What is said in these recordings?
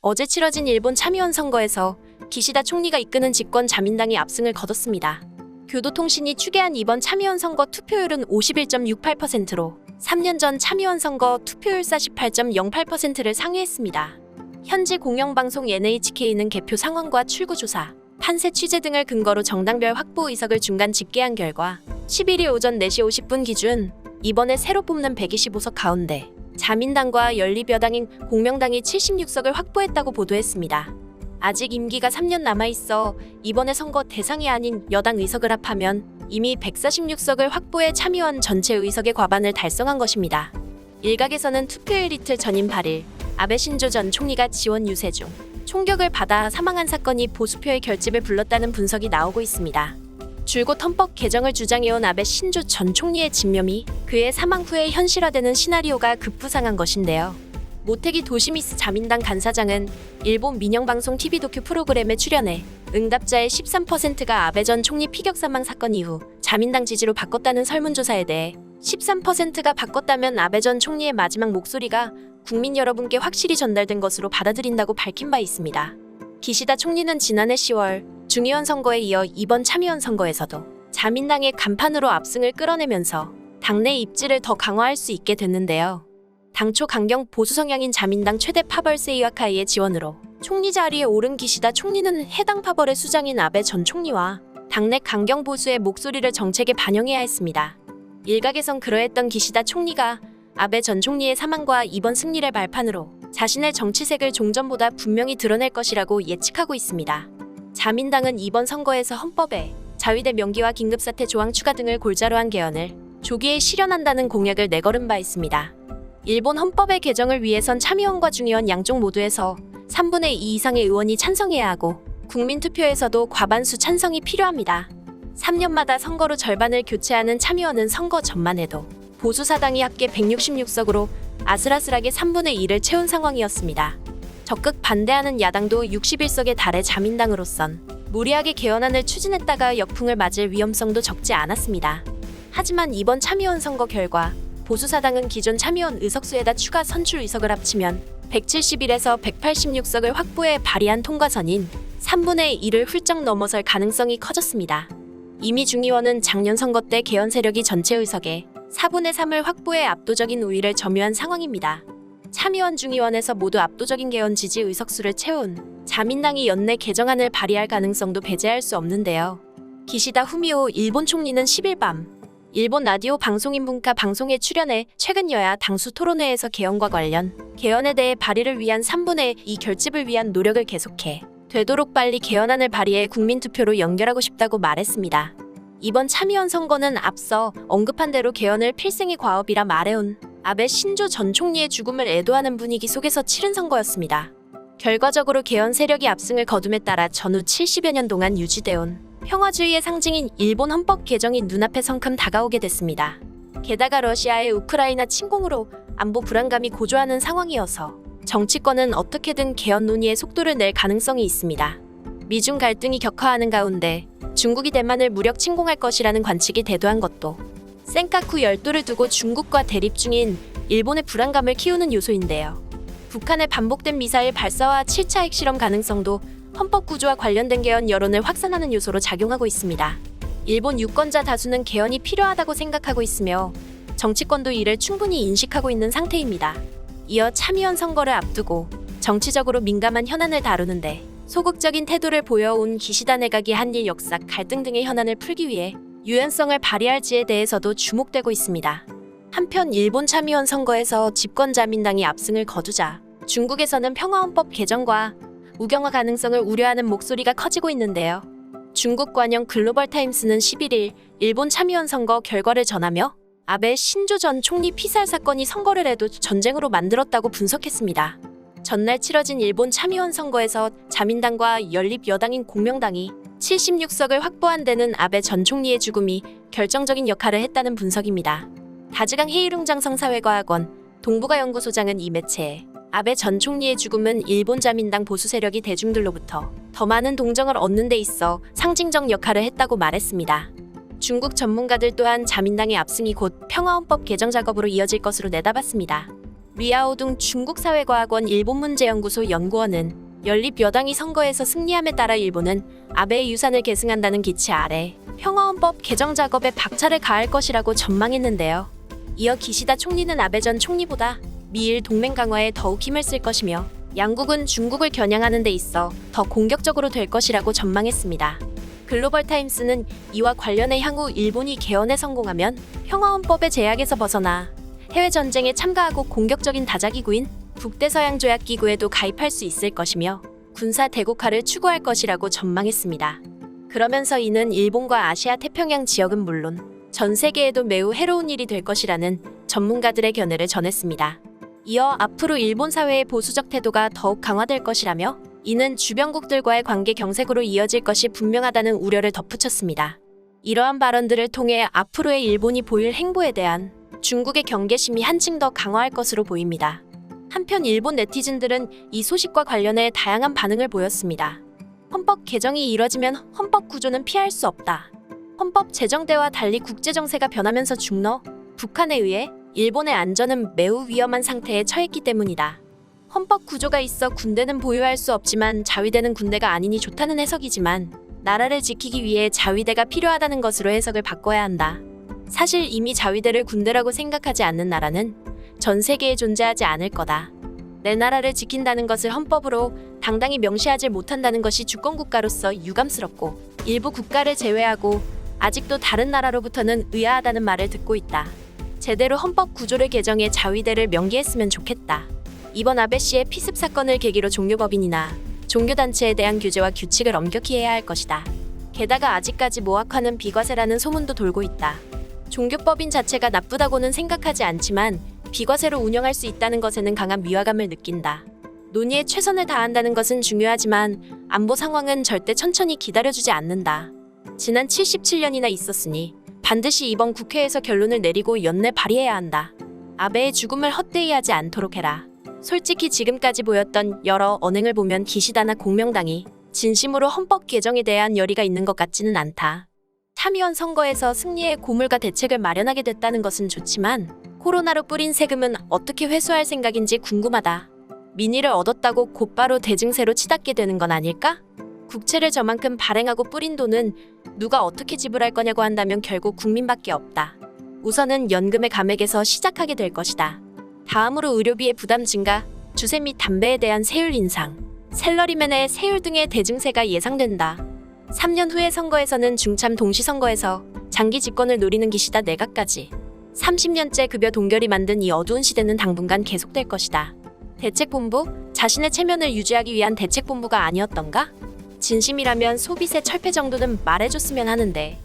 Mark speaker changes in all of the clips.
Speaker 1: 어제 치러진 일본 참의원 선거에서 기시다 총리가 이끄는 집권 자민당이 압승을 거뒀습니다. 교도통신이 추계한 이번 참의원 선거 투표율은 51.68%로 3년 전 참의원 선거 투표율 48.08%를 상회했습니다. 현지 공영방송 NHK는 개표 상황과 출구조사, 판세 취재 등을 근거로 정당별 확보 의석을 중간 집계한 결과 11일 오전 4시 50분 기준 이번에 새로 뽑는 125석 가운데 자민당과 연립여당인 공명당이 76석을 확보했다고 보도했습니다. 아직 임기가 3년 남아있어 이번에 선거 대상이 아닌 여당 의석을 합하면 이미 146석을 확보해 참의원 전체 의석의 과반을 달성한 것입니다. 일각에서는 투표일 이틀 전인 8일 아베 신조 전 총리가 지원 유세 중 총격을 받아 사망한 사건이 보수표의 결집을 불렀다는 분석이 나오고 있습니다. 줄곧 헌법 개정을 주장해온 아베 신조 전 총리의 집념이 그의 사망 후에 현실화되는 시나리오가 급부상한 것인데요. 모테기 도시미스 자민당 간사장은 일본 민영방송 TV 다큐 프로그램에 출연해 응답자의 13%가 아베 전 총리 피격 사망 사건 이후 자민당 지지로 바꿨다는 설문조사에 대해 13%가 바꿨다면 아베 전 총리의 마지막 목소리가 국민 여러분께 확실히 전달된 것으로 받아들인다고 밝힌 바 있습니다. 기시다 총리는 지난해 10월 중의원 선거에 이어 이번 참의원 선거에서도 자민당의 간판으로 압승을 끌어내면서 당내 입지를 더 강화할 수 있게 됐는데요. 당초 강경 보수 성향인 자민당 최대 파벌 세이와카이의 지원으로 총리 자리에 오른 기시다 총리는 해당 파벌의 수장인 아베 전 총리와 당내 강경 보수의 목소리를 정책에 반영해야 했습니다. 일각에선 그러했던 기시다 총리가 아베 전 총리의 사망과 이번 승리를 발판으로 자신의 정치색을 종전보다 분명히 드러낼 것이라고 예측하고 있습니다. 자민당은 이번 선거에서 헌법에 자위대 명기와 긴급사태 조항 추가 등을 골자로 한 개헌을 조기에 실현한다는 공약을 내걸은 바 있습니다. 일본 헌법의 개정을 위해선 참의원과 중의원 양쪽 모두에서 3분의 2 이상의 의원이 찬성해야 하고 국민투표에서도 과반수 찬성이 필요합니다. 3년마다 선거로 절반을 교체하는 참의원은 선거 전만 해도 보수 사당이 합계 166석으로 아슬아슬하게 3분의 2를 채운 상황이었습니다. 적극 반대하는 야당도 61석에 달해 자민당으로선 무리하게 개헌안을 추진했다가 역풍을 맞을 위험성도 적지 않았습니다. 하지만 이번 참의원 선거 결과 보수사당은 기존 참의원 의석수에다 추가 선출 의석을 합치면 171에서 186석을 확보해 발의한 통과선인 3분의 1을 훌쩍 넘어설 가능성이 커졌습니다. 이미 중의원은 작년 선거 때 개헌 세력이 전체 의석의 4분의 3을 확보해 압도적인 우위를 점유한 상황입니다. 참의원 중의원에서 모두 압도적인 개헌 지지 의석수를 채운 자민당이 연내 개정안을 발의할 가능성도 배제할 수 없는데요. 기시다 후미오 일본 총리는 10일 밤 일본 라디오 방송인 문카 방송에 출연해 최근 여야 당수 토론회에서 개헌과 관련 개헌에 대해 발의를 위한 3분의 2 결집을 위한 노력을 계속해 되도록 빨리 개헌안을 발의해 국민투표로 연결하고 싶다고 말했습니다. 이번 참의원 선거는 앞서 언급한 대로 개헌을 필생의 과업이라 말해온 아베 신조 전 총리의 죽음을 애도하는 분위기 속에서 치른 선거였습니다. 결과적으로 개헌 세력이 압승을 거둠에 따라 전후 70여 년 동안 유지되어온 평화주의의 상징인 일본 헌법 개정이 눈앞에 성큼 다가오게 됐습니다. 게다가 러시아의 우크라이나 침공으로 안보 불안감이 고조하는 상황이어서 정치권은 어떻게든 개헌 논의의 속도를 낼 가능성이 있습니다. 미중 갈등이 격화하는 가운데 중국이 대만을 무력 침공할 것이라는 관측이 대두한 것도 센카쿠 열도를 두고 중국과 대립 중인 일본의 불안감을 키우는 요소인데요. 북한의 반복된 미사일 발사와 7차 핵실험 가능성도 헌법 구조와 관련된 개헌 여론을 확산하는 요소로 작용하고 있습니다. 일본 유권자 다수는 개헌이 필요하다고 생각하고 있으며 정치권도 이를 충분히 인식하고 있는 상태입니다. 이어 참의원 선거를 앞두고 정치적으로 민감한 현안을 다루는데 소극적인 태도를 보여온 기시다 내각이 한일 역사 갈등 등의 현안을 풀기 위해 유연성을 발휘할지에 대해서도 주목되고 있습니다. 한편 일본 참의원 선거에서 집권 자민당이 압승을 거두자 중국에서는 평화헌법 개정과 우경화 가능성을 우려하는 목소리가 커지고 있는데요. 중국 관영 글로벌타임스는 11일 일본 참의원 선거 결과를 전하며 아베 신조 전 총리 피살 사건이 선거를 해도 전쟁으로 만들었다고 분석했습니다. 전날 치러진 일본 참의원 선거에서 자민당과 연립여당인 공명당이 76석을 확보한 데는 아베 전 총리의 죽음이 결정적인 역할을 했다는 분석입니다. 다즈강 헤이룽장 성사회과학원 동북아연구소장은 이 매체에 아베 전 총리의 죽음은 일본 자민당 보수 세력이 대중들로부터 더 많은 동정을 얻는 데 있어 상징적 역할을 했다고 말했습니다. 중국 전문가들 또한 자민당의 압승이 곧 평화헌법 개정 작업으로 이어질 것으로 내다봤습니다. 리아오둥 중국사회과학원 일본문제연구소 연구원은 연립 여당이 선거에서 승리함에 따라 일본은 아베의 유산을 계승한다는 기치 아래 평화헌법 개정 작업에 박차를 가할 것이라고 전망했는데요. 이어 기시다 총리는 아베 전 총리보다 미일 동맹 강화에 더욱 힘을 쓸 것이며 양국은 중국을 겨냥하는 데 있어 더 공격적으로 될 것이라고 전망했습니다. 글로벌타임스는 이와 관련해 향후 일본이 개헌에 성공하면 평화헌법의 제약에서 벗어나 해외전쟁에 참가하고 공격적인 다자기구인 북대서양조약기구에도 가입할 수 있을 것이며 군사 대국화를 추구할 것이라고 전망했습니다. 그러면서 이는 일본과 아시아 태평양 지역은 물론 전 세계에도 매우 해로운 일이 될 것이라는 전문가들의 견해를 전했습니다. 이어 앞으로 일본 사회의 보수적 태도가 더욱 강화될 것이라며 이는 주변국들과의 관계 경색으로 이어질 것이 분명하다는 우려를 덧붙였습니다. 이러한 발언들을 통해 앞으로의 일본이 보일 행보에 대한 중국의 경계심이 한층 더 강화할 것으로 보입니다. 한편 일본 네티즌들은 이 소식과 관련해 다양한 반응을 보였습니다. 헌법 개정이 이뤄지면 헌법 구조는 피할 수 없다. 헌법 제정대와 달리 국제정세가 변하면서 중러, 북한에 의해 일본의 안전은 매우 위험한 상태에 처했기 때문이다. 헌법 구조가 있어 군대는 보유할 수 없지만 자위대는 군대가 아니니 좋다는 해석이지만 나라를 지키기 위해 자위대가 필요하다는 것으로 해석을 바꿔야 한다. 사실 이미 자위대를 군대라고 생각하지 않는 나라는 전 세계에 존재하지 않을 거다. 내 나라를 지킨다는 것을 헌법으로 당당히 명시하지 못한다는 것이 주권국가로서 유감스럽고 일부 국가를 제외하고 아직도 다른 나라로부터는 의아하다는 말을 듣고 있다. 제대로 헌법 구조를 개정해 자위대를 명기했으면 좋겠다. 이번 아베 씨의 피습 사건을 계기로 종교법인이나 종교단체에 대한 규제와 규칙을 엄격히 해야 할 것이다. 게다가 아직까지 모학화는 비과세라는 소문도 돌고 있다. 종교법인 자체가 나쁘다고는 생각하지 않지만 비과세로 운영할 수 있다는 것에는 강한 위화감을 느낀다. 논의에 최선을 다한다는 것은 중요하지만 안보 상황은 절대 천천히 기다려주지 않는다. 지난 77년이나 있었으니 반드시 이번 국회에서 결론을 내리고 연내 발의해야 한다. 아베의 죽음을 헛되이 하지 않도록 해라. 솔직히 지금까지 보였던 여러 언행을 보면 기시다나 공명당이 진심으로 헌법 개정에 대한 열의가 있는 것 같지는 않다. 참의원 선거에서 승리의 고물가 대책을 마련하게 됐다는 것은 좋지만 코로나로 뿌린 세금은 어떻게 회수할 생각인지 궁금하다. 민의를 얻었다고 곧바로 대증세로 치닫게 되는 건 아닐까? 국채를 저만큼 발행하고 뿌린 돈은 누가 어떻게 지불할 거냐고 한다면 결국 국민밖에 없다. 우선은 연금의 감액에서 시작하게 될 것이다. 다음으로 의료비의 부담 증가, 주세 및 담배에 대한 세율 인상, 샐러리맨의 세율 등의 대증세가 예상된다. 3년 후의 선거에서는 중참 동시선거에서 장기 집권을 노리는 기시다 내각까지 30년째 급여 동결이 만든 이 어두운 시대는 당분간 계속될 것이다. 대책본부? 자신의 체면을 유지하기 위한 대책본부가 아니었던가? 진심이라면 소비세 철폐 정도는 말해줬으면 하는데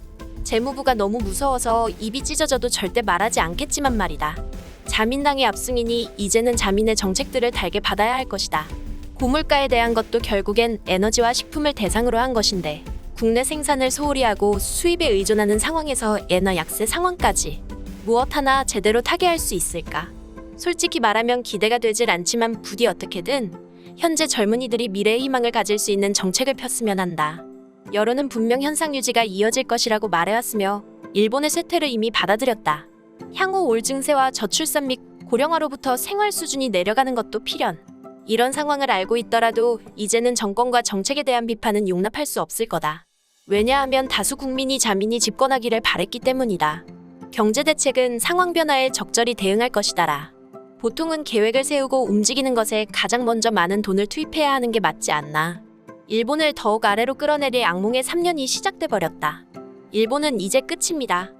Speaker 1: 재무부가 너무 무서워서 입이 찢어져도 절대 말하지 않겠지만 말이다. 자민당의 압승이니 이제는 자민의 정책들을 달게 받아야 할 것이다. 고물가에 대한 것도 결국엔 에너지와 식품을 대상으로 한 것인데 국내 생산을 소홀히 하고 수입에 의존하는 상황에서 에너 약세 상황까지 무엇 하나 제대로 타개할 수 있을까? 솔직히 말하면 기대가 되질 않지만 부디 어떻게든 현재 젊은이들이 미래의 희망을 가질 수 있는 정책을 폈으면 한다. 여론은 분명 현상 유지가 이어질 것이라고 말해왔으며 일본의 쇠퇴를 이미 받아들였다. 향후 올 증세와 저출산 및 고령화로부터 생활 수준이 내려가는 것도 필연. 이런 상황을 알고 있더라도 이제는 정권과 정책에 대한 비판은 용납할 수 없을 거다. 왜냐하면 다수 국민이 자민이 집권하기를 바랬기 때문이다. 경제대책은 상황 변화에 적절히 대응할 것이다라. 보통은 계획을 세우고 움직이는 것에 가장 먼저 많은 돈을 투입해야 하는 게 맞지 않나. 일본을 더욱 아래로 끌어내릴 악몽의 3년이 시작돼 버렸다. 일본은 이제 끝입니다.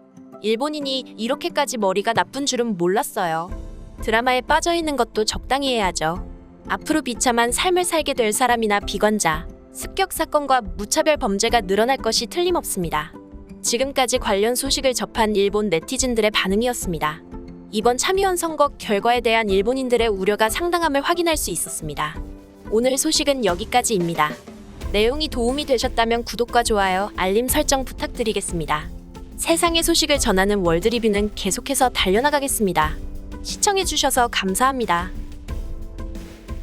Speaker 1: 일본인이 이렇게까지 머리가 나쁜 줄은 몰랐어요. 드라마에 빠져있는 것도 적당히 해야죠. 앞으로 비참한 삶을 살게 될 사람이나 비관자, 습격 사건과 무차별 범죄가 늘어날 것이 틀림없습니다. 지금까지 관련 소식을 접한 일본 네티즌들의 반응이었습니다. 이번 참의원 선거 결과에 대한 일본인들의 우려가 상당함을 확인할 수 있었습니다. 오늘 소식은 여기까지입니다. 내용이 도움이 되셨다면 구독과 좋아요, 알림 설정 부탁드리겠습니다. 세상의 소식을 전하는 월드리뷰는 계속해서 달려나가겠습니다. 시청해주셔서 감사합니다.